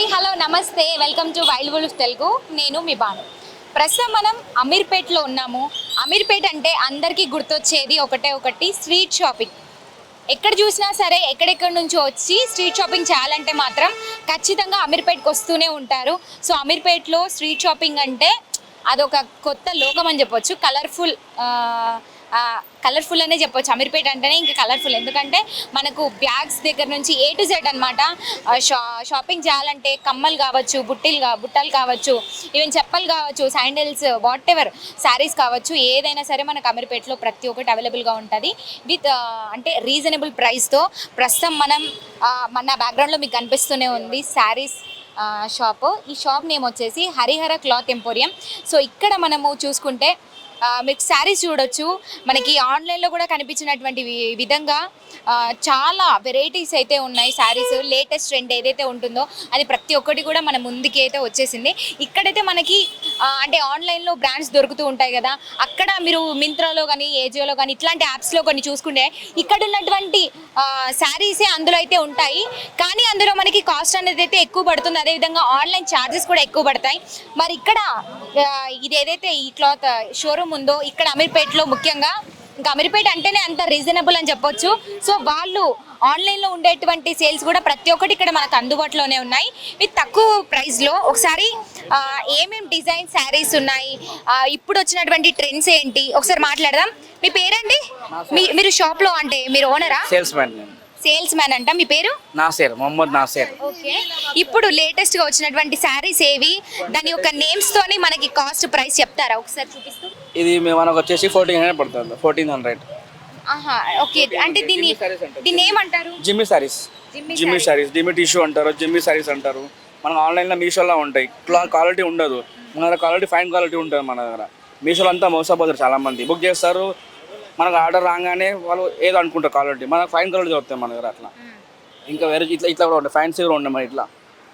Hi hello నమస్తే welcome to wild wolf Telugu. నేను మీ బాను. ప్రస్తుతం మనం అమీర్పేట్లో ఉన్నాము. అమీర్పేట్ అంటే అందరికీ గుర్తొచ్చేది ఒకటి స్ట్రీట్ షాపింగ్. ఎక్కడ చూసినా సరే ఎక్కడెక్కడి నుంచో వచ్చి స్ట్రీట్ షాపింగ్ చేయాలంటే మాత్రం ఖచ్చితంగా అమీర్పేట్కి వస్తూనే ఉంటారు. సో అమీర్పేట్లో స్ట్రీట్ షాపింగ్ అంటే అదొక కొత్త లోకం అని చెప్పొచ్చు. కలర్ఫుల్ అనే చెప్పొచ్చు. అమీర్పేట అంటేనే ఇంకా కలర్ఫుల్, ఎందుకంటే మనకు బ్యాగ్స్ దగ్గర నుంచి A to Z అనమాట. షాపింగ్ చేయాలంటే కమ్మలు కావచ్చు, బుట్టలు కావచ్చు, ఈవెన్ చెప్పలు కావచ్చు, శాండిల్స్, వాట్ ఎవర్ శారీస్ కావచ్చు, ఏదైనా సరే మనకు అమీర్పేటలో ప్రతి ఒక్కటి అవైలబుల్గా ఉంటుంది విత్ అంటే రీజనబుల్ ప్రైస్తో. ప్రస్తుతం మన బ్యాక్గ్రౌండ్లో మీకు కనిపిస్తూనే ఉంది శారీస్ షాప్. ఈ షాప్ నేమ్ వచ్చేసి హరిహర క్లాత్ ఎంపోరియం. సో ఇక్కడ మనము చూసుకుంటే మీకు శారీస్ చూడొచ్చు. మనకి ఆన్లైన్లో కూడా కనిపించినటువంటి విధంగా చాలా వెరైటీస్ అయితే ఉన్నాయి. శారీస్ లేటెస్ట్ ట్రెండ్ ఏదైతే ఉంటుందో అది ప్రతి ఒక్కటి కూడా మన ముందుకి అయితే వచ్చేసింది. ఇక్కడైతే మనకి అంటే ఆన్లైన్లో బ్రాండ్స్ దొరుకుతూ ఉంటాయి కదా, అక్కడ మీరు మింత్రాలో కానీ ఏజియోలో కానీ ఇట్లాంటి యాప్స్లో కొన్ని చూసుకుంటే ఇక్కడ ఉన్నటువంటి శారీసే అందులో అయితే ఉంటాయి. కానీ అందులో మనకి కాస్ట్ అనేది అయితే ఎక్కువ పడుతుంది. అదేవిధంగా ఆన్లైన్ ఛార్జెస్ కూడా ఎక్కువ పడతాయి. మరి ఇక్కడ ఇది ఏదైతే ఈ క్లాత్ షోరూమ్ ఉందో ఇక్కడ అమీర్పేటలో ముఖ్యంగా, ఇంకా అమీర్పేట అంటేనే అంత రీజనబుల్ అని చెప్పొచ్చు. సో వాళ్ళు ఆన్లైన్లో ఉండేటువంటి సేల్స్ కూడా ప్రతి ఒక్కటి ఇక్కడ మనకు అందుబాటులోనే ఉన్నాయి విత్ తక్కువ ప్రైస్లో. ఒకసారి ఏమేమి డిజైన్ శారీస్ ఉన్నాయి, ఇప్పుడు వచ్చినటువంటి ట్రెండ్స్ ఏంటి ఒకసారి మాట్లాడదాం. మీ పేరండి? మీరు షాప్లో అంటే మీరు ఓనరా? సేల్స్ మ్యాన్ అంట. మీ పేరు? నాసేర్, మొహమ్మద్ నాసేర్. ఓకే. ఇప్పుడు లేటెస్ట్ గా వచ్చినటువంటి శారీస్ ఏవి, దాని యొక్క నేమ్స్ తోని మనకి కాస్ట్ ప్రైస్ చెప్తారా ఒకసారి చూపిస్తూ? ఇది మనకు వచ్చేసి 1400 పడుతుంది. 1400. ఆహా, ఓకే. అంటే దీన్ని ఏమంటారు? జిమ్మి సారీస్. జిమ్మి టిష్యూ అంటారు, జిమ్మి సారీస్ అంటారు. మనకు ఆన్లైన్లో మీషోలో ఉంటాయి. క్వాలిటీ ఉండదు, మన దగ్గర క్వాలిటీ ఫైన్ క్వాలిటీ ఉంటుంది. మన దగ్గర మీషోలో అంతా మోసపోతారు, చాలా మంది బుక్ చేస్తారు. మనకు ఆర్డర్ రాగానే వాళ్ళు ఏదో అనుకుంటారు క్వాలిటీ, మనకు ఫైన్ క్వాలిటీ దొరుకుతాయి మన దగ్గర. అట్లా ఇంకా వేరే ఇట్లా కూడా ఉంటాయి, ఫ్యాన్సీ కూడా ఉన్నాయి. మరి ఇట్లా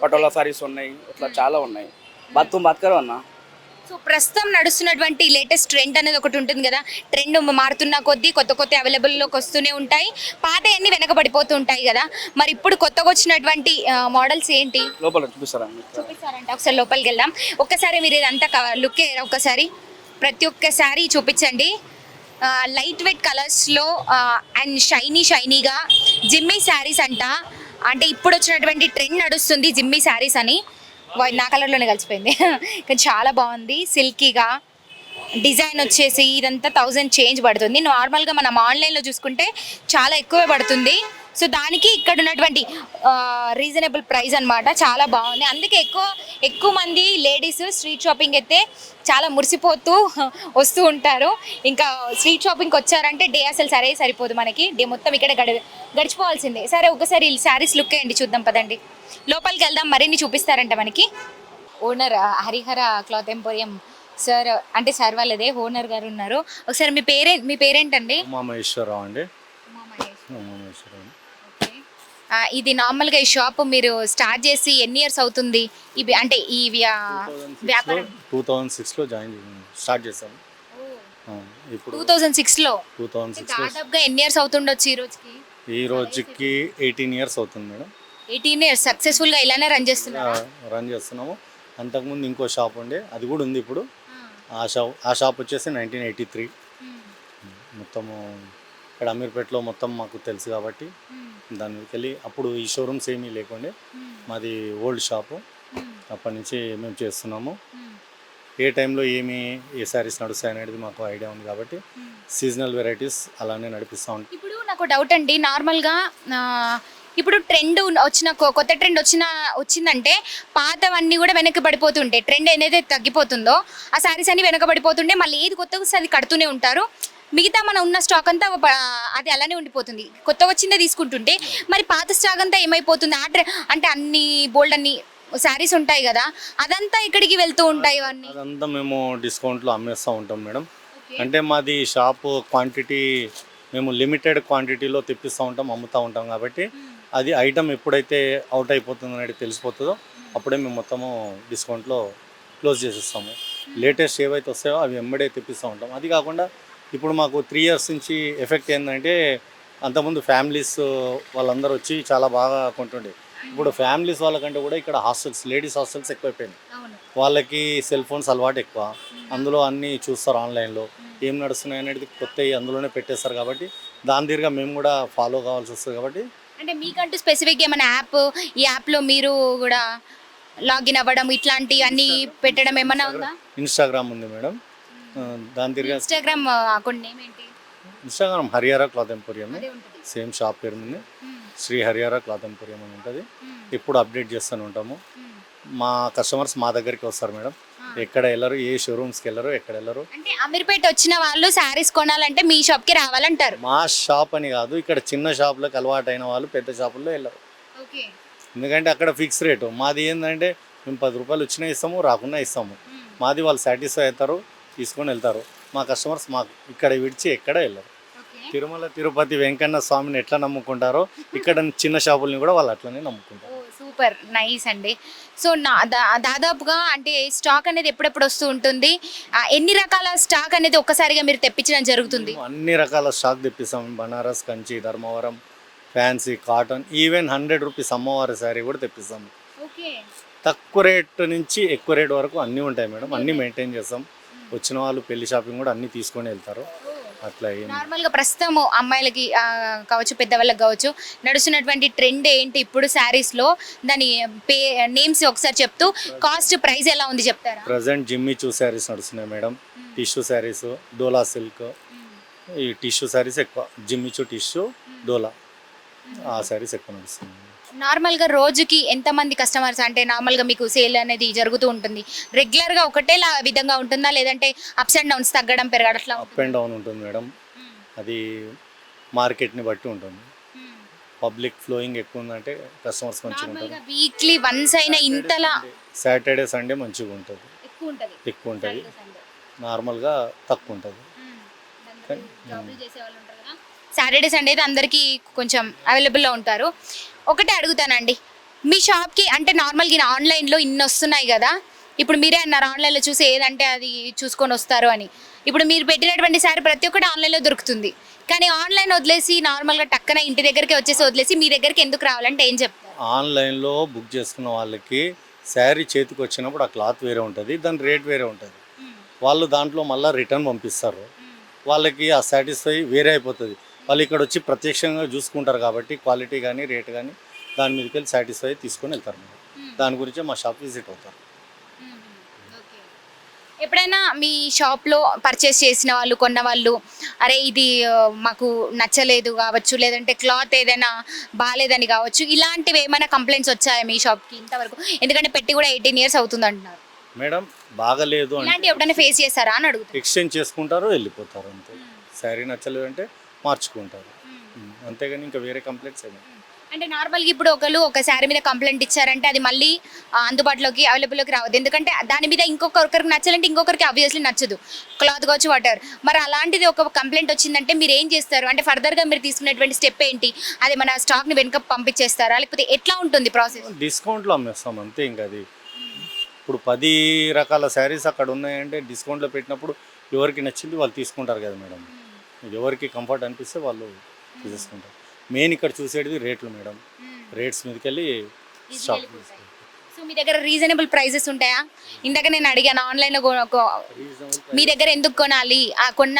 పటోలా సారీస్ ఉన్నాయి, ఇట్లా చాలా ఉన్నాయి. బతుకరు అన్న. సో ప్రస్తుతం నడుస్తున్నటువంటి లేటెస్ట్ ట్రెండ్ అనేది ఒకటి ఉంటుంది కదా, ట్రెండ్ మారుతున్న కొద్దీ కొత్త అవైలబుల్లోకి వస్తూనే ఉంటాయి, పాత అన్ని వెనకబడిపోతూ ఉంటాయి కదా. మరి ఇప్పుడు కొత్తగా వచ్చినటువంటి మోడల్స్ ఏంటి లోపల చూపిస్తారంటే ఒకసారి లోపలికి వెళ్దాం. ఒక్కసారి మీరు ఇదంతా లుక్ ఒకసారి ప్రతి ఒక్క శారీ చూపించండి. లైట్ వెయిట్ కలర్స్లో అండ్ షైనీగా జిమ్మీ శారీస్ అంటే ఇప్పుడు వచ్చినటువంటి ట్రెండ్ నడుస్తుంది జిమ్మీ శారీస్ అని. నా కలర్లోనే కలిసిపోయింది కానీ చాలా బాగుంది. సిల్కీగా డిజైన్ వచ్చేసి ఇదంతా 1000 చేంజ్ పడుతుంది. నార్మల్గా మనం ఆన్లైన్లో చూసుకుంటే చాలా ఎక్కువే పడుతుంది. సో దానికి ఇక్కడ ఉన్నటువంటి రీజనబుల్ ప్రైస్ అనమాట, చాలా బాగుంది. అందుకే ఎక్కువ మంది లేడీస్ స్ట్రీట్ షాపింగ్ అయితే చాలా మురిసిపోతూ వస్తూ ఉంటారు. ఇంకా స్ట్రీట్ షాపింగ్కి వచ్చారంటే డే అసలు సరిపోదు, మనకి డే మొత్తం ఇక్కడ గడిచిపోవాల్సిందే. సరే ఒకసారి శారీస్ లుక్ అయ్యండి, చూద్దాం పదండి. లోపలికి వెళ్దాం, మరిన్ని చూపిస్తారంట మనకి. Owner Harihara cloth emporium sir, అంటే సార్ వాళ్ళదే ఓనర్ గారు ఉన్నారు. ఒకసారి మీ పేరేంటండి? ఉమామహేశ్వరరావు అండి. ఇది నార్మల్గా ఈ షాప్ మీరు స్టార్ట్ చేసి ఎన్ని ఇయర్స్ అవుతుంది? ఇవి అంటే ఈ వ్యాపారం 2006లో స్టార్ట్ చేశాము. ఇప్పుడు 2006లో దాదాపుగా ఎన్ని ఇయర్స్ అవుతుండొచ్చు ఈ రోజుకి 18 ఇయర్స్ అవుతుంది మేడం. 18 ఇయర్స్ సక్సెస్ఫుల్గా ఇలానే రన్ చేస్తున్నాము. అంతకుముందు ఇంకో షాప్ ఉండే, అది కూడా ఉంది ఇప్పుడు. ఆ షాప్ వచ్చేసి 1983. మొత్తము ఇక్కడ అమీర్పేటలో మొత్తం మాకు తెలుసు కాబట్టి దానికి వెళ్ళి అప్పుడు ఈ షోరూమ్స్ ఏమీ లేకుండే, మాది ఓల్డ్ షాపు. అప్పటి నుంచి మేము చేస్తున్నాము. ఏ టైంలో ఏ శారీస్ నడుస్తాయి అనేది మాకు ఐడియా ఉంది కాబట్టి సీజనల్ వెరైటీస్ అలానే నడిపిస్తూ ఉంటాం. ఇప్పుడు నాకు డౌట్ అండి, నార్మల్గా ఇప్పుడు ట్రెండ్ కొత్త ట్రెండ్ వచ్చిందంటే పాతవన్నీ కూడా వెనక్కి పడిపోతుంటాయి. ట్రెండ్ ఏదైతే తగ్గిపోతుందో ఆ శారీస్ అన్ని వెనకబడిపోతుండే, మళ్ళీ ఏది కొత్తగా వస్తే అది కడుతూనే ఉంటారు. మిగతా మన ఉన్న స్టాక్ అంతా అది అలానే ఉండిపోతుంది, కొత్తగా వచ్చిందే తీసుకుంటుంటే. మరి పాత స్టాక్ అంతా ఏమైపోతుంది? అంటే అన్ని బోల్డ్ అన్ని శారీస్ ఉంటాయి కదా, అదంతా ఇక్కడికి వెళ్తూ ఉంటాయి. అదంతా మేము డిస్కౌంట్లో అమ్మేస్తూ ఉంటాం మేడం. అంటే మాది షాపు క్వాంటిటీ మేము లిమిటెడ్ క్వాంటిటీలో తెప్పిస్తూ ఉంటాం, అమ్ముతూ ఉంటాం కాబట్టి అది ఐటమ్ ఎప్పుడైతే అవుట్ అయిపోతుంది అనేది తెలిసిపోతుందో అప్పుడే మేము మొత్తము డిస్కౌంట్లో క్లోజ్ చేసేస్తాము. లేటెస్ట్ ఏవైతే వస్తాయో అవి వెంబడే తెప్పిస్తూ ఉంటాం. అది కాకుండా ఇప్పుడు మాకు 3 ఇయర్స్ నుంచి ఎఫెక్ట్ ఏంటంటే, అంతకుముందు ఫ్యామిలీస్ వాళ్ళందరూ వచ్చి చాలా బాగా కొంటుండే. ఇప్పుడు ఫ్యామిలీస్ వాళ్ళకంటే కూడా ఇక్కడ హాస్టల్స్, లేడీస్ హాస్టల్స్ ఎక్కువైపోయినాయి. అవును. వాళ్ళకి సెల్ ఫోన్స్ అలవాటు ఎక్కువ, అందులో అన్నీ చూస్తారు ఆన్లైన్లో, ఏం నడుస్తున్నాయి అనేది కొత్తవి అందులోనే పెట్టేస్తారు. కాబట్టి దాని తీరుగా మేము కూడా ఫాలో కావాల్సి వస్తుంది. కాబట్టి అంటే మీకంటూ స్పెసిఫిక్ ఏమైనా యాప్, ఈ యాప్లో మీరు కూడా లాగిన్ అవ్వడం ఇట్లాంటివి అన్నీ పెట్టడం ఏమైనా ఉందా? ఇన్స్టాగ్రామ్ ఉంది మేడం. దాని తీరుగా ఇన్స్టాగ్రామ్ అకౌంట్ నేమ్ ఏంటి? ఇన్స్టాగ్రామ్ హరియారా క్లాత్ ఎంపోరియం, అదే ఉంటుంది. సేమ్ షాప్ పేరు ఉంది, శ్రీ హరియారా క్లాత్ ఎంపోరియం అని ఉంటుంది. ఎప్పుడు అప్డేట్ చేస్తూనే ఉంటాము. మా కస్టమర్స్ మా దగ్గరికి వస్తారు మేడం, ఎక్కడ వెళ్ళరు, ఏ షోరూమ్స్కి వెళ్ళరు, ఎక్కడ వెళ్ళరు. అంటే అమీర్పేట వచ్చిన వాళ్ళు శారీస్ కొనాలంటే మీ షాప్కి రావాలంటారు. మా షాప్ అని కాదు, ఇక్కడ చిన్న షాపులకు అలవాటు అయిన వాళ్ళు పెద్ద షాపుల్లో వెళ్ళరు. ఓకే. ఎందుకంటే అక్కడ ఫిక్స్ రేటు. మాది ఏంటంటే మేము 10 రూపాయలు వచ్చినా ఇస్తాము, రాకుండా ఇస్తాము. మాది వాళ్ళు సాటిస్ఫై అవుతారు, తీసుకొని వెళ్తారు. మా కస్టమర్స్ మాకు ఇక్కడ విడిచి ఎక్కడ వెళ్ళరు. తిరుమల తిరుపతి వెంకన్న స్వామిని ఎట్లా నమ్ముకుంటారో ఇక్కడ చిన్న షాపుల్ని కూడా వాళ్ళు అట్లనే నమ్ముకుంటారు. సూపర్ నైస్ అండి. సో దాదాపుగా అంటే స్టాక్ అనేది ఎప్పుడెప్పుడు వస్తూ ఉంటుంది, ఎన్ని రకాల స్టాక్ అనేది ఒక్కసారిగా మీరు తెప్పించడం జరుగుతుంది? అన్ని రకాల స్టాక్ తెప్పిస్తాం. Banaras, Kanchi, Dharmavaram, fancy, cotton, even 100 rupees అమ్మవారి శారీ కూడా తెప్పిస్తాం. ఓకే. తక్కువ రేట్ నుంచి ఎక్కువ రేట్ వరకు అన్నీ ఉంటాయి మేడం, అన్నీ మెయింటైన్ చేస్తాం. వచ్చిన వాళ్ళు పెళ్లి షాపింగ్ కూడా అన్నీ తీసుకొని వెళ్తారు. అట్లా నార్మల్గా ప్రస్తుతం అమ్మాయిలకి కావచ్చు, పెద్దవాళ్ళకి కావచ్చు, నడుస్తున్నటువంటి ట్రెండ్ ఏంటి ఇప్పుడు శారీస్లో? దాని నేమ్స్ ఒకసారి చెప్తూ కాస్ట్ ప్రైస్ ఎలా ఉంది చెప్తారా? ప్రజెంట్ జిమ్మిచూ శారీస్ నడుస్తున్నాయి మేడం, టిష్యూ శారీస్, డోలా సిల్క్, ఈ టిష్యూ శారీస్ ఎక్కువ. జిమ్మిచూ, టిష్యూ, డోలా, ఆ శారీస్ ఎక్కువ నడుస్తుంది. నార్మల్గా రోజుకి ఎంతమంది కస్టమర్స్, అంటే నార్మల్గా మీకు సేల్ అనేది జరుగుతూ ఉంటుంది, రెగ్యులర్గా ఒకటే విధంగా ఉంటుందా, లేదంటే అప్స్ అండ్ డౌన్స్, తగ్గడం పెరగడం అట్లా? అప్ అండ్ డౌన్ ఉంటుంది మేడం, అది మార్కెట్ని బట్టి ఉంటుంది. పబ్లిక్ ఫ్లోయింగ్ ఎక్కువ ఉందంటే కస్టమర్స్ మంచిగా ఉంటారు. వీక్లీ వన్స్ అయినా ఇంతలా? సాటర్డే సండే మంచిగా ఉంటుంది, ఎక్కువ ఉంటుంది. నార్మల్గా తక్కువ ఉంటుంది. సాటర్డే సండే అయితే అందరికీ కొంచెం అవైలబుల్లో ఉంటారు. ఒకటే అడుగుతానండి, మీ షాప్కి అంటే నార్మల్గా ఆన్లైన్లో ఇన్ని వస్తున్నాయి కదా, ఇప్పుడు మీరే అన్నారు ఆన్లైన్లో చూసి ఏదంటే అది చూసుకొని వస్తారు అని. ఇప్పుడు మీరు పెట్టినటువంటి శారీ ప్రతి ఒక్కటి ఆన్లైన్లో దొరుకుతుంది, కానీ ఆన్లైన్ వదిలేసి నార్మల్గా టక్కన ఇంటి దగ్గరికి వచ్చేసి వదిలేసి మీ దగ్గరికి ఎందుకు రావాలంటే ఏం చెప్తారు? ఆన్లైన్లో బుక్ చేసుకున్న వాళ్ళకి శారీ చేతికి వచ్చినప్పుడు ఆ క్లాత్ వేరే ఉంటుంది, దాని రేట్ వేరే ఉంటుంది. వాళ్ళు దాంట్లో మళ్ళీ రిటర్న్ పంపిస్తారు, వాళ్ళకి ఆ సాటిస్ఫై వేరే అయిపోతుంది. వాళ్ళు ఇక్కడ వచ్చి ప్రత్యక్షంగా చూసుకుంటారు కాబట్టి క్వాలిటీ కానీ రేట్ కానీ దాని మీదకి వెళ్ళి సాటిస్ఫై తీసుకొని వెళ్తారు. దాని గురించే మా షాప్ విజిట్ అవుతారు. ఎప్పుడైనా మీ షాప్లో పర్చేస్ చేసిన వాళ్ళు, కొన్న వాళ్ళు, అరే ఇది మాకు నచ్చలేదు కావచ్చు, లేదంటే క్లాత్ ఏదైనా బాగాలేదని కావచ్చు, ఇలాంటివి ఏమైనా కంప్లైంట్స్ వచ్చాయా మీ షాప్కి ఇంతవరకు? ఎందుకంటే పెట్టి కూడా 18 years అవుతుంది అంటున్నారు మేడం. బాగలేదు అంటే ఎప్పుడైనా ఫేస్ చేస్తారా అని అడుగుతారు. ఎక్స్చేంజ్ చేసుకుంటారు, వెళ్ళిపోతారు అంతే. శారీ నచ్చలేదు అంటే మార్చుకుంటారు, అంతేగాని ఇంకా వేరే కంప్లైంట్స్ ఏమి. అంటే నార్మల్గా ఇప్పుడు ఒక శారీ మీద కంప్లైంట్ ఇచ్చారంటే అది మళ్ళీ అందుబాటులోకి అవైలబుల్లోకి రావద్దు, ఎందుకంటే దాని మీద ఇంకొకరికి నచ్చాలంటే ఇంకొకరికి ఆబ్వియస్లీ నచ్చదు, క్లాత్ కావచ్చు వాటర్. మరి అలాంటిది ఒక కంప్లైంట్ వచ్చిందంటే మీరు ఏం చేస్తారు? అంటే ఫర్దర్గా మీరు తీసుకునేటువంటి స్టెప్ ఏంటి? అది మన స్టాక్ని వెనుక పంపించేస్తారా, లేకపోతే ఎట్లా ఉంటుంది ప్రాసెస్? డిస్కౌంట్లో అమ్మేస్తాం అంతే. ఇంకా అది ఇప్పుడు 10 రకాల శారీస్ అక్కడ ఉన్నాయంటే డిస్కౌంట్లో పెట్టినప్పుడు ఎవరికి నచ్చింది వాళ్ళు తీసుకుంటారు కదా మేడం. ఎవరికి కంఫర్ట్ అనిపిస్తే వాళ్ళు తీసేసుకుంటారు. మెయిన్ ఇక్కడ చూసేది రేట్లు మేడం, రేట్స్ మీదకి వెళ్ళి స్టాక్. సో మీ దగ్గర రీజనబుల్ ప్రైజెస్ ఉంటాయా? ఇందాక నేను అడిగాను ఆన్లైన్లో మీ దగ్గర ఎందుకు కొనాలి, ఆ కొన్న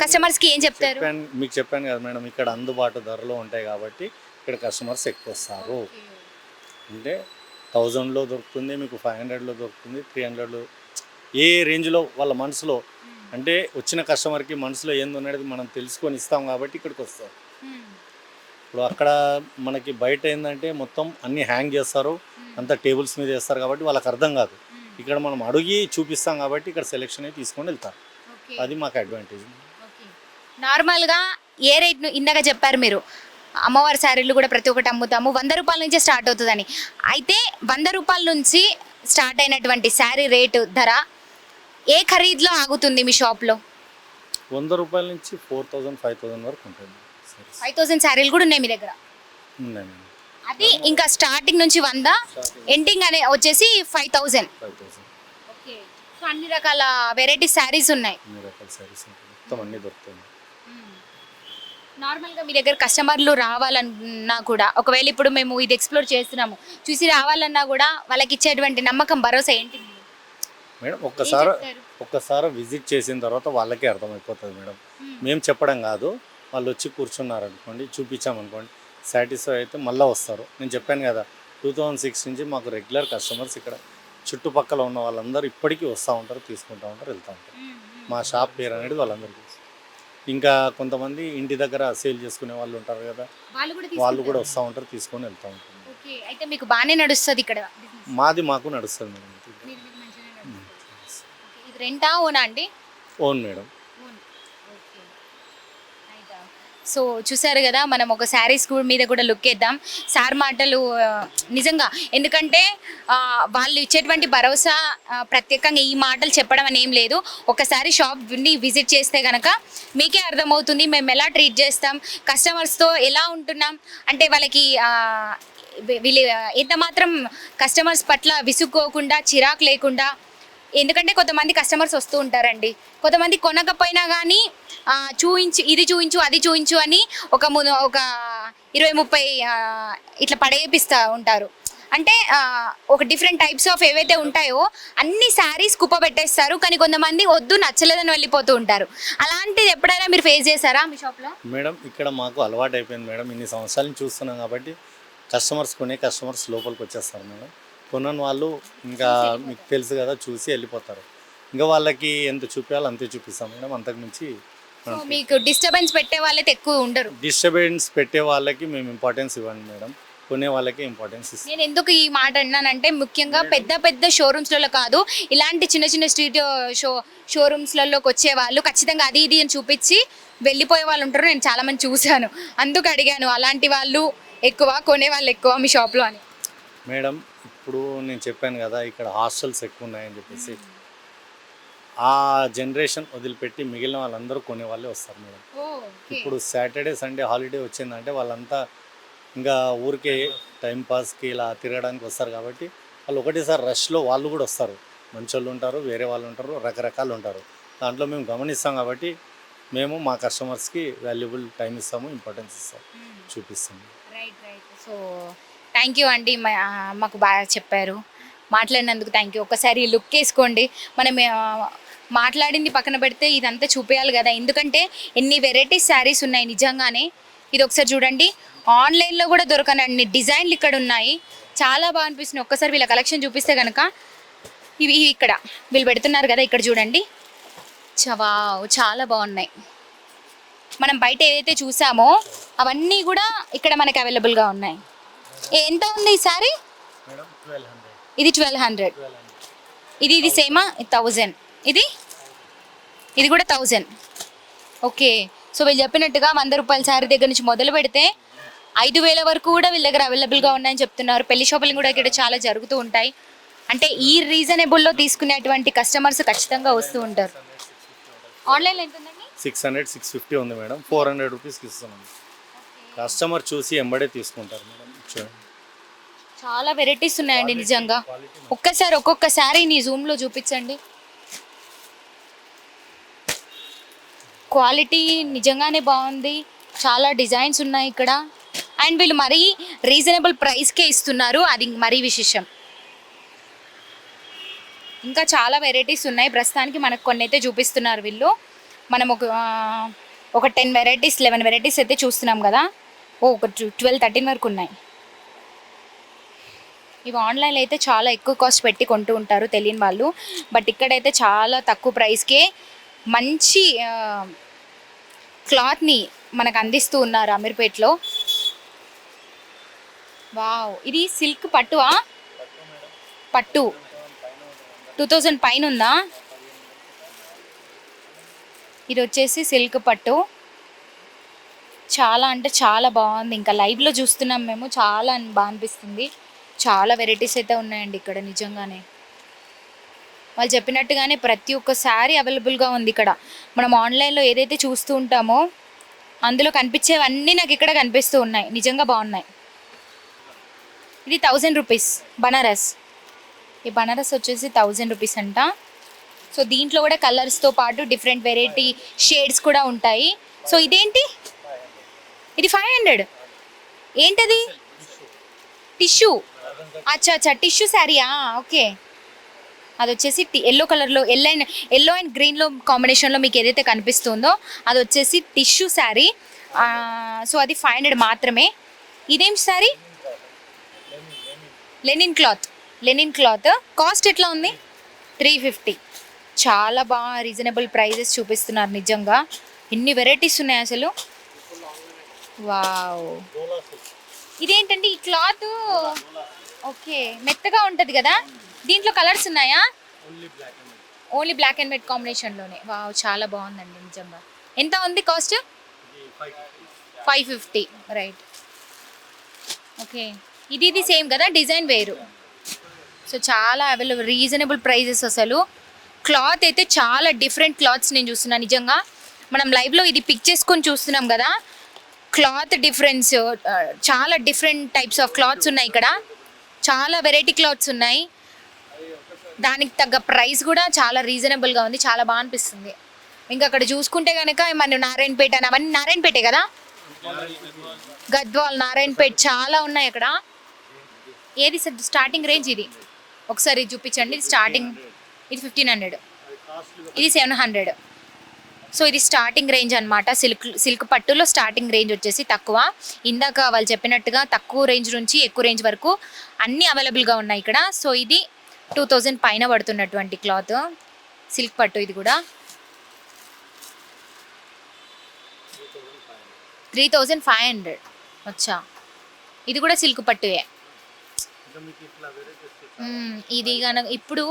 కస్టమర్స్కి ఏం చెప్తారు? మీకు చెప్పాను కదా మేడం, ఇక్కడ అందుబాటు ధరలో ఉంటాయి కాబట్టి ఇక్కడ కస్టమర్స్ ఎక్కువ వస్తారు. అంటే 1000లో దొరుకుతుంది, మీకు 500లో దొరుకుతుంది, 300లో, ఏ రేంజ్లో వాళ్ళ మనసులో, అంటే వచ్చిన కస్టమర్కి మనసులో ఏంది అనేది మనం తెలుసుకొని ఇస్తాం కాబట్టి ఇక్కడికి వస్తారు. ఇప్పుడు అక్కడ మనకి బయట ఏంటంటే మొత్తం అన్నీ హ్యాంగ్ చేస్తారు, అంతా టేబుల్స్ మీద వేస్తారు కాబట్టి వాళ్ళకి అర్థం కాదు. ఇక్కడ మనం అడిగి చూపిస్తాం కాబట్టి ఇక్కడ సెలెక్షన్ అయితే తీసుకొని వెళ్తారు, అది మాకు అడ్వాంటేజ్. నార్మల్గా ఏ రేట్ ఇందాక చెప్పారు మీరు, అమ్మవారి శారీలు కూడా ప్రతి ఒక్కటి అమ్ముతాము, 100 రూపాయల నుంచే స్టార్ట్ అవుతుందని. అయితే 100 రూపాయల నుంచి స్టార్ట్ అయినటువంటి శారీ రేటు ధర ఏ ఖరీదులో ఆగుతుంది మీ షాప్లో? 100 రూపాయల నుంచి 4000, 5000 వరకు ఉంటుంది. 5000 శారీలు కూడా ఉన్నాయి మీ దగ్గర? ఉన్నాయి. అది ఇంకా స్టార్టింగ్ నుంచి 100, ఎండింగ్ అనే వచ్చేసి 5000. ఓకే. సో అన్ని రకాల వెరైటీ శారీస్ ఉన్నాయి. అన్ని రకాల శారీస్ మొత్తం అన్నీ దొరుకుతాయి. నార్మల్గా మీ దగ్గర కస్టమర్లు రావాలన్నా కూడా ఒకవేళ ఇప్పుడు మేము ఇది ఎక్స్ప్లోర్ చేస్తున్నాము చూసి రావాలన్నా కూడా వాళ్ళకి ఇచ్చేటువంటి నమ్మకం భరోసా ఏంటి మేడం చెప్తారు? ఒక్కసారి విజిట్ చేసిన తర్వాత వాళ్ళకే అర్థమైపోతుంది మేడం. మేము చెప్పడం కాదు, వాళ్ళు వచ్చి కూర్చున్నారు అనుకోండి, చూపించామనుకోండి, సాటిస్ఫై అయితే మళ్ళీ వస్తారు. నేను చెప్పాను కదా 2006 నుంచి మాకు రెగ్యులర్ కస్టమర్స్ ఇక్కడ చుట్టుపక్కల ఉన్న వాళ్ళందరూ ఇప్పటికీ వస్తూ ఉంటారు, తీసుకుంటూ ఉంటారు, వెళ్తూ ఉంటారు. మా షాప్ పేరు అనేది వాళ్ళందరికీ తెలుసు. ఇంకా కొంతమంది ఇంటి దగ్గర సేల్ చేసుకునే వాళ్ళు ఉంటారు కదా, వాళ్ళు కూడా వస్తూ ఉంటారు, తీసుకొని వెళ్తూ ఉంటారు. ఓకే, అయితే మీకు బాగానే నడుస్తుంది ఇక్కడ business? మాది మాకు నడుస్తుంది మేడం. మీది మంచిగానే నడుస్తుంది. ఓకే, ఇది రెంటా ఓనా అండి? Own madam. సో చూసారు కదా, మనం ఒక శారీస్ మీద కూడా లుక్ వేద్దాం. సార్ మాటలు నిజంగా, ఎందుకంటే వాళ్ళు ఇచ్చేటువంటి భరోసా ప్రత్యేకంగా ఈ మాటలు చెప్పడం అని ఏం లేదు. ఒకసారి షాప్ని విజిట్ చేస్తే కనుక మీకే అర్థమవుతుంది మేము ఎలా ట్రీట్ చేస్తాం, కస్టమర్స్తో ఎలా ఉంటున్నాం. అంటే వాళ్ళకి వీళ్ళు ఎంత మాత్రం కస్టమర్స్ పట్ల విసుక్కోకుండా, చిరాకు లేకుండా. ఎందుకంటే కొంతమంది కస్టమర్స్ వస్తూ ఉంటారండి, కొంతమంది కొనకపోయినా కానీ ఇది చూయించు అది చూయించు అని ఒక 20-30 ఇట్లా పడేపిస్తూ ఉంటారు. అంటే ఒక డిఫరెంట్ టైప్స్ ఆఫ్ ఏవైతే ఉంటాయో అన్ని శారీస్ కుప్పబెట్టేస్తారు, కానీ కొంతమంది వద్దు నచ్చలేదని వెళ్ళిపోతూ ఉంటారు. అలాంటిది ఎప్పుడైనా మీరు ఫేస్ చేశారా మీ షాప్లో? మేడం ఇక్కడ మాకు అలవాటు అయిపోయింది మేడం, ఇన్ని సంవత్సరాల నుంచి చూస్తున్నాం కాబట్టి కస్టమర్స్ లోపలికి వచ్చేస్తారు మేడం. కొనని వాళ్ళు ఇంకా మీకు తెలుసు కదా, చూసి వెళ్ళిపోతారు. ఇంకా వాళ్ళకి ఎంత చూపించాలో అంతే చూపిస్తాం మేడం, అంతకుమించి మీకు డిస్టర్బెన్స్ పెట్టే వాళ్ళైతే ఎక్కువ ఉండరు. డిస్టర్బెన్స్ పెట్టే వాళ్ళకి మేము ఇంపార్టెన్స్ ఇవ్వండి మేడం, కొనే వాళ్ళకి ఇంపార్టెన్స్ ఇస్తాం. నేను ఎందుకు ఈ మాట అన్నానంటే ముఖ్యంగా పెద్ద పెద్ద షోరూమ్స్లలో కాదు, ఇలాంటి చిన్న చిన్న స్ట్రీట్ షోరూమ్స్లలోకి వచ్చే వాళ్ళు ఖచ్చితంగా అది ఇది అని చూపించి వెళ్ళిపోయే వాళ్ళు ఉంటారు. నేను చాలామంది చూశాను, అందుకు అడిగాను అలాంటి వాళ్ళు ఎక్కువ, కొనే వాళ్ళు ఎక్కువ మీ షాప్లో అని. మేడం ఇప్పుడు నేను చెప్పాను కదా ఇక్కడ హాస్టల్స్ ఎక్కువ ఉన్నాయని చెప్పేసి, ఆ జనరేషన్ వదిలిపెట్టి మిగిలిన వాళ్ళందరూ కొనే వాళ్ళే వస్తారు మేడం. ఇప్పుడు సాటర్డే సండే హాలిడే వచ్చిందంటే వాళ్ళంతా ఇంకా ఊరికే టైంపాస్కి ఇలా తిరగడానికి వస్తారు కాబట్టి వాళ్ళు ఒకటేసారి రష్లో వాళ్ళు కూడా వస్తారు. మంచి వాళ్ళు ఉంటారు, వేరే వాళ్ళు ఉంటారు, రకరకాలు ఉంటారు. దాంట్లో మేము గమనిస్తాం కాబట్టి మేము మా కస్టమర్స్కి వాల్యుబుల్ టైం ఇస్తాము, ఇంపార్టెన్స్ ఇస్తాము, చూపిస్తాము. సో థ్యాంక్ యూ అండి, మాకు బాగా చెప్పారు, మాట్లాడినందుకు థ్యాంక్ యూ. ఒకసారి లుక్ వేసుకోండి, మనం మాట్లాడింది పక్కన పెడితే ఇదంతా చూపించాలి కదా, ఎందుకంటే ఎన్ని వెరైటీస్ శారీస్ ఉన్నాయి నిజంగానే. ఇది ఒకసారి చూడండి, ఆన్లైన్లో కూడా దొరకనండి డిజైన్లు ఇక్కడ ఉన్నాయి, చాలా బాగా అనిపిస్తుంది. ఒక్కసారి వీళ్ళ కలెక్షన్ చూపిస్తే కనుక ఇవి ఇక్కడ వీళ్ళు పెడుతున్నారు కదా, ఇక్కడ చూడండి, వావ్ చాలా బాగున్నాయి. మనం బయట ఏదైతే చూసామో అవన్నీ కూడా ఇక్కడ మనకి అవైలబుల్గా ఉన్నాయి. ఎంత ఉంది ఈ సారీ? ఇది 1200. ఇది సేమా 1000. ఇది కూడా 1000. ఓకే, సో వీళ్ళు చెప్పినట్టుగా 100 రూపాయల శారీ దగ్గర నుంచి మొదలు పెడితే 5000 వరకు కూడా వీళ్ళ దగ్గర అవైలబుల్గా ఉన్నాయని చెప్తున్నారు. పెళ్లి షాపులు కూడా ఇక్కడ చాలా జరుగుతూ ఉంటాయి. అంటే ఈ రీజనబుల్లో తీసుకునేటువంటి కస్టమర్స్ ఖచ్చితంగా వస్తూ ఉంటారు. ఆన్లైన్లో ఎంత ఉందండి? 600-650 ఉంది మేడం, 400 రూపీస్కి ఇస్తున్నాం. కస్టమర్ చూసి ఎంబడే తీసుకుంటారు మేడం. చూడండి చాలా వెరైటీస్ ఉన్నాయండి నిజంగా. ఒక్కసారి ఒక్కొక్క శారీని జూమ్లో చూపించండి. క్వాలిటీ నిజంగానే బాగుంది, చాలా డిజైన్స్ ఉన్నాయి ఇక్కడ. అండ్ వీళ్ళు మరీ రీజనబుల్ ప్రైస్కే ఇస్తున్నారు, అది మరీ విశేషం. ఇంకా చాలా వెరైటీస్ ఉన్నాయి, ప్రస్తుతానికి మనకు కొన్ని అయితే చూపిస్తున్నారు వీళ్ళు. మనం ఒక 10 వెరైటీస్ 11 వెరైటీస్ అయితే చూస్తున్నాం కదా, ఒక 12-13 వరకు ఉన్నాయి. ఇవి ఆన్లైన్లో అయితే చాలా ఎక్కువ కాస్ట్ పెట్టి కొంటూ ఉంటారు తెలియని వాళ్ళు, బట్ ఇక్కడైతే చాలా తక్కువ ప్రైస్కే మంచి క్లాత్ని మనకు అందిస్తూ ఉన్నారు అమీర్పేట్లో. వావ్, ఇది సిల్క్ పట్టువా? పట్టు 2000 పైన ఉందా? ఇది వచ్చేసి సిల్క్ పట్టు, చాలా అంటే చాలా బాగుంది. ఇంకా లైవ్లో చూస్తున్నాం మేము, చాలా బాగా అనిపిస్తుంది. చాలా వెరైటీస్ అయితే ఉన్నాయండి ఇక్కడ నిజంగానే. వాళ్ళు చెప్పినట్టుగానే ప్రతి ఒక్క శారీ అవైలబుల్గా ఉంది ఇక్కడ. మనం ఆన్లైన్లో ఏదైతే చూస్తూ ఉంటామో అందులో కనిపించేవన్నీ నాకు ఇక్కడ కనిపిస్తూ ఉన్నాయి, నిజంగా బాగున్నాయి. ఇది 1000 రూపీస్ బనారస్. ఈ బనారస్ వచ్చేసి 1000 రూపీస్ అంట. సో దీంట్లో కూడా కలర్స్తో పాటు డిఫరెంట్ వెరైటీ షేడ్స్ కూడా ఉంటాయి. సో ఇదేంటి? ఇది 500. ఏంటది? టిష్యూ. అచ్చా అచ్చా, టిష్యూ శారీయా? ఓకే. అది వచ్చేసి ఎల్లో కలర్లో, ఎల్లో అండ్ గ్రీన్లో కాంబినేషన్లో మీకు ఏదైతే కనిపిస్తుందో అది వచ్చేసి టిష్యూ శారీ. సో అది 500 మాత్రమే. ఇదేం శారీ? Linen cloth. కాస్ట్ ఎట్లా ఉంది? 350. చాలా బాగా రీజనబుల్ ప్రైజెస్ చూపిస్తున్నారు నిజంగా. ఎన్ని వెరైటీస్ ఉన్నాయి అసలు. వావ్. ఇదేంటండి ఈ క్లాత్? ఓకే, మెత్తగా ఉంటుంది కదా. దీంట్లో కలర్స్ ఉన్నాయా? ఓన్లీ బ్లాక్ అండ్ వైట్ కాంబినేషన్లోనే. వావ్, చాలా బాగుందండి నిజంగా. ఎంత ఉంది కాస్ట్? 550. రైట్. ఓకే, ఇది సేమ్ కదా, డిజైన్ వేరు. సో చాలా అవైలబుల్, రీజనబుల్ ప్రైజెస్ అసలు. క్లాత్ అయితే చాలా డిఫరెంట్ క్లాత్స్ నేను చూస్తున్నాను నిజంగా. మనం లైవ్లో ఇది పిక్ చేసుకొని చూస్తున్నాం కదా, క్లాత్ డిఫరెన్స్, చాలా డిఫరెంట్ టైప్స్ ఆఫ్ క్లాత్స్ ఉన్నాయి ఇక్కడ. చాలా వెరైటీ క్లాత్స్ ఉన్నాయి. దానికి తగ్గ ప్రైస్ కూడా చాలా రీజనబుల్గా ఉంది. చాలా బాగా అనిపిస్తుంది. ఇంకా అక్కడ చూసుకుంటే కనుక మన నారాయణపేట, అవన్నీ నారాయణపేటే కదా, గద్వాల్, నారాయణపేట చాలా ఉన్నాయి అక్కడ. ఏది స్టార్టింగ్ రేంజ్? ఇది ఒకసారి చూపించండి. ఇది స్టార్టింగ్, ఇది 1500, ఇది 700. సో ఇది స్టార్టింగ్ రేంజ్ అనమాట. సిల్క్ పట్టులో స్టార్టింగ్ రేంజ్ వచ్చేసి తక్కువ. ఇందాక వాళ్ళు చెప్పినట్టుగా తక్కువ రేంజ్ నుంచి ఎక్కువ రేంజ్ వరకు అన్నీ అవైలబుల్గా ఉన్నాయి ఇక్కడ. సో ఇది 2000 పైన పడుతున్నటువంటి క్లాత్, సిల్క్ పట్టు. ఇది కూడా 3500. వచ్చా, ఇది కూడా సిల్క్ పట్టుయే. ఇది కనుక ఇప్పుడు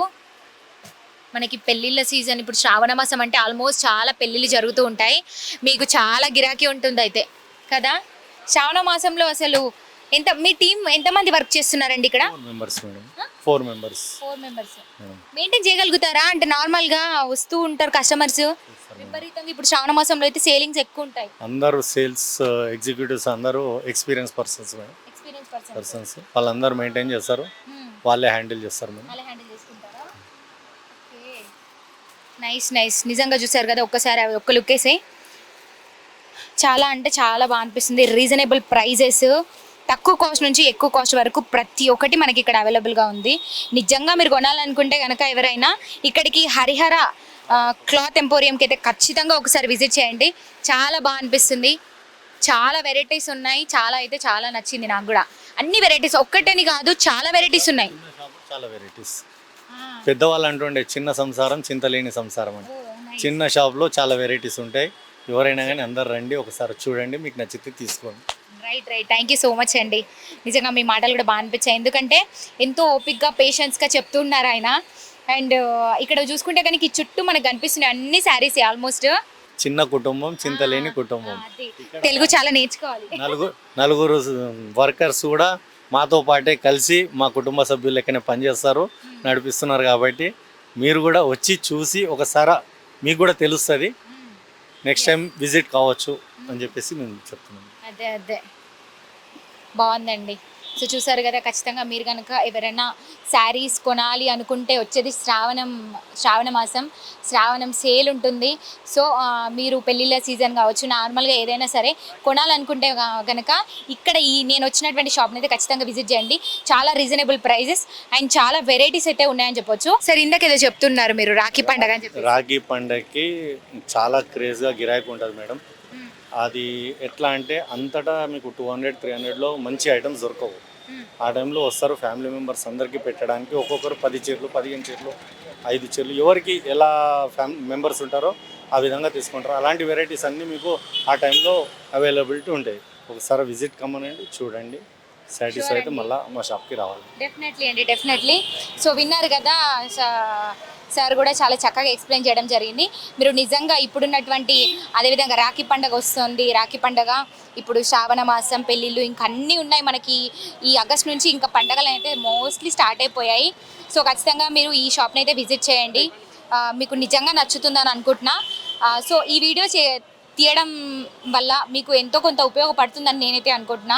మనకి పెళ్ళిళ్ళ సీజన్, ఇప్పుడు శ్రావణ మాసం అంటే ఆల్మోస్ట్ చాలా పెళ్ళిళ్ళు జరుగుతూ ఉంటాయి. మీకు చాలా గిరాకీ ఉంటుంది అయితే కదా శ్రావణ మాసంలో. అసలు మీ టీం ఎంతమంది వర్క్ చేస్తున్నారండి ఇక్కడ? 4 మెంబర్స్. మెయింటైన్ చేయగలుగుతారా? అంటే నార్మల్గా వస్తూ ఉంటారు కస్టమర్స్ విపరీతంగా. ఇప్పుడు శ్రావణ మాసంలో అయితే సేలింగ్స్ ఎక్కువ ఉంటాయి. అందరూ సేల్స్ ఎగ్జిక్యూటివ్స్ అందరూ ఎక్స్పీరియన్స్ పర్సన్స్. వాళ్ళందరూ మెయింటైన్ చేస్తారు, వాళ్ళే హ్యాండిల్ చేస్తారు. నైస్. నిజంగా చూసారు కదా ఒక్కసారి, ఒక్క లుక్ వేసే చాలా అంటే చాలా బాగా అనిపిస్తుంది. రీజనబుల్ ప్రైజెస్, తక్కువ కాస్ట్ నుంచి ఎక్కువ కాస్ట్ వరకు ప్రతి ఒక్కటి మనకి ఇక్కడ అవైలబుల్గా ఉంది. నిజంగా మీరు కొనాలనుకుంటే కనుక ఎవరైనా ఇక్కడికి హరిహర క్లాత్ ఎంపోరియంకి అయితే ఖచ్చితంగా ఒకసారి విజిట్ చేయండి. చాలా బాగా అనిపిస్తుంది. చాలా వెరైటీస్ ఉన్నాయి. చాలా నచ్చింది నాకు కూడా. అన్ని వెరైటీస్, ఒక్కటని కాదు, చాలా వెరైటీస్ ఉన్నాయి. చాలా వెరైటీస్. పెద్దవాళ్ళు అంటుండే చిన్న సంసారం చింతలేని సంసారం అని. చిన్న షాప్లో చాలా వెరైటీస్ ఉంటాయి. ఎవరైనా కానీ అందరు రండి, ఒకసారి చూడండి, మీకు నచ్చితే తీసుకోండి. Right. Thank you so much అండి. నిజంగా మీ మాటలు కూడా బాగా అనిపించాయి. ఎందుకంటే ఎంతో ఓపిక్గా పేషెన్స్గా చెప్తున్నారు ఆయన. అండ్ ఇక్కడ చూసుకుంటే కనుక ఈ చుట్టూ మనకు కనిపిస్తున్నాయి అన్ని శారీస్. ఆల్మోస్ట్ చిన్న కుటుంబం, చింతలేని కుటుంబం. తెలుగు చాలా నేర్చుకోవాలి. నలుగురు వర్కర్స్ కూడా మాతో పాటే కలిసి మా కుటుంబ సభ్యులు లెక్కనే పనిచేస్తారు, నడిపిస్తున్నారు. కాబట్టి మీరు కూడా వచ్చి చూసి ఒకసారి మీకు కూడా తెలుస్తుంది. నెక్స్ట్ టైం విజిట్ కావచ్చు అని చెప్పేసి మేము చెప్తున్నాం. అదే బాగుందండి. సో చూసారు కదా, ఖచ్చితంగా మీరు కనుక ఎవరైనా శారీస్ కొనాలి అనుకుంటే వచ్చేది శ్రావణ మాసం, శ్రావణం సేల్ ఉంటుంది. సో మీరు పెళ్ళిళ్ళ సీజన్ కావచ్చు, నార్మల్గా ఏదైనా సరే కొనాలనుకుంటే కనుక ఇక్కడ నేను వచ్చినటువంటి షాప్ని అయితే ఖచ్చితంగా విజిట్ చేయండి. చాలా రీజనబుల్ ప్రైజెస్ అండ్ చాలా వెరైటీస్ అయితే ఉన్నాయని చెప్పొచ్చు. సరే, ఇందాక ఏదో చెప్తున్నారు మీరు రాఖీ పండుగ అని చెప్పి. రాఖీ పండుగకి చాలా క్రేజ్గా గిరాకీ ఉంటుంది మేడం. అది ఎట్లా అంటే అంతటా మీకు 200-300లో మంచి ఐటమ్స్ దొరకవు. ఆ టైంలో వస్తారు ఫ్యామిలీ మెంబర్స్ అందరికీ పెట్టడానికి. ఒక్కొక్కరు 10 చీరలు, 15 చీరలు, 5 చీరలు, ఎవరికి ఎలా మెంబర్స్ ఉంటారో ఆ విధంగా తీసుకుంటారు. అలాంటి వెరైటీస్ అన్నీ మీకు ఆ టైంలో అవైలబిలిటీ ఉంటాయి. ఒకసారి విజిట్ కమ్మనండి, చూడండి, సాటిస్ఫై అయితే మళ్ళీ మా షాప్కి రావాలి. డెఫినెట్లీ. సో విన్నారు కదా, సార్ కూడా చాలా చక్కగా ఎక్స్ప్లెయిన్ చేయడం జరిగింది. మీరు నిజంగా ఇప్పుడున్నటువంటి, అదేవిధంగా రాఖీ పండుగ వస్తుంది, రాఖీ పండుగ, ఇప్పుడు శ్రావణ మాసం, పెళ్ళిళ్ళు, ఇంకా అన్నీ ఉన్నాయి మనకి. ఈ ఆగస్ట్ నుంచి ఇంకా పండుగలు అయితే మోస్ట్లీ స్టార్ట్ అయిపోయాయి. సో ఖచ్చితంగా మీరు ఈ షాప్ని అయితే విజిట్ చేయండి. మీకు నిజంగా నచ్చుతుందని అనుకుంటున్నా. సో ఈ వీడియో తీయడం వల్ల మీకు ఎంతో కొంత ఉపయోగపడుతుందని నేనైతే అనుకుంటున్నా.